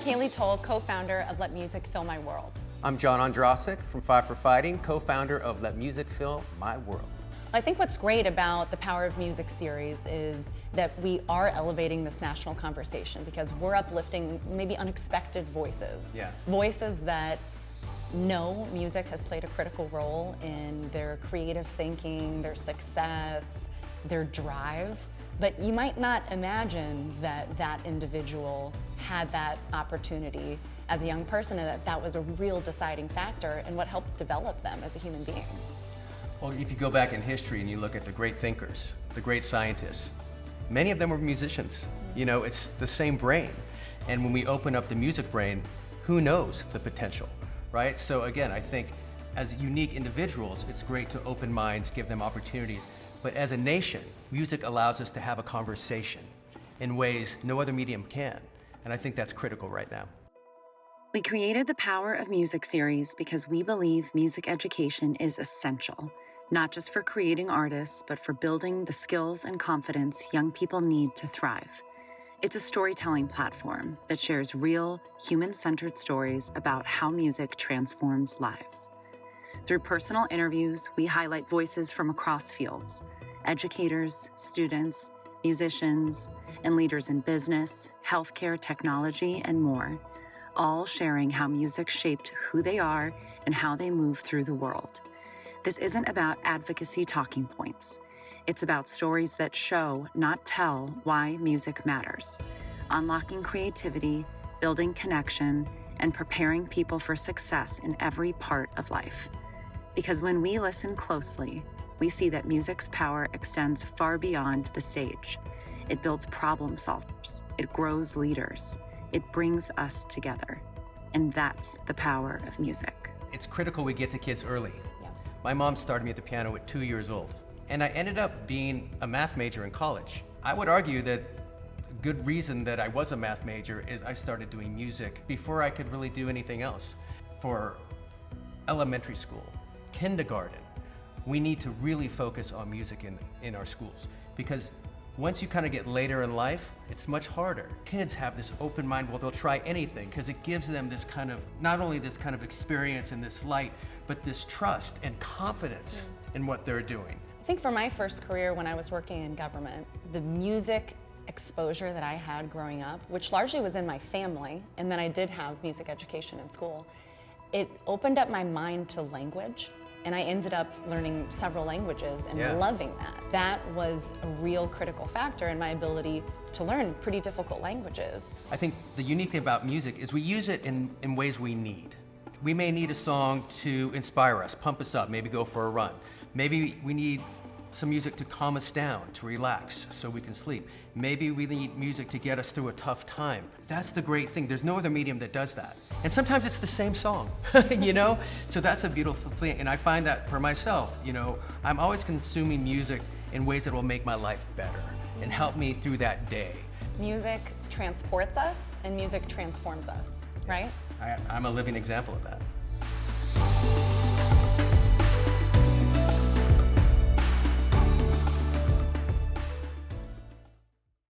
Kaylee Toll, co-founder of Let Music Fill My World. I'm John Ondrasik from Five for Fighting, co-founder of Let Music Fill My World. I think what's great about the Power of Music series is that we are elevating this national conversation because we're uplifting maybe unexpected voices. Yeah. Voices that know music has played a critical role in their creative thinking, their success, their drive. But you might not imagine that that individual had that opportunity as a young person and that that was a real deciding factor in what helped develop them as a human being. Well, if you go back in history and you look at the great thinkers, the great scientists, many of them were musicians. You know, it's the same brain. And when we open up the music brain, who knows the potential, right? So again, I think as unique individuals, it's great to open minds, give them opportunities. But as a nation, music allows us to have a conversation in ways no other medium can. And I think that's critical right now. We created the Power of Music series because we believe music education is essential, not just for creating artists, but for building the skills and confidence young people need to thrive. It's a storytelling platform that shares real, human-centered stories about how music transforms lives. Through personal interviews, we highlight voices from across fields: educators, students, musicians, and leaders in business, healthcare, technology, and more, all sharing how music shaped who they are and how they move through the world. This isn't about advocacy talking points. It's about stories that show, not tell, why music matters, unlocking creativity, building connection, and preparing people for success in every part of life. Because when we listen closely, we see that music's power extends far beyond the stage. It builds problem solvers, it grows leaders, it brings us together. And that's the power of music. It's critical we get to kids early. Yeah. My mom started me at the piano at 2 years old, and I ended up being a math major in college. I would argue that a good reason that I was a math major is I started doing music before I could really do anything else. For elementary school, kindergarten, we need to really focus on music in our schools, because once you kind of get later in life, it's much harder. Kids have this open mind, well, they'll try anything because it gives them this kind of, not only this kind of experience and this light, but this trust and confidence in what they're doing. I think for my first career when I was working in government, the music exposure that I had growing up, which largely was in my family, and then I did have music education in school, it opened up my mind to language. And I ended up learning several languages and loving that. That was a real critical factor in my ability to learn pretty difficult languages. I think the unique thing about music is we use it in ways we need. We may need a song to inspire us, pump us up, maybe go for a run. Maybe we need some music to calm us down, to relax so we can sleep. Maybe we need music to get us through a tough time. That's the great thing. There's no other medium that does that. And sometimes it's the same song, you know? So that's a beautiful thing. And I find that for myself, you know, I'm always consuming music in ways that will make my life better and help me through that day. Music transports us and music transforms us, right? I'm a living example of that.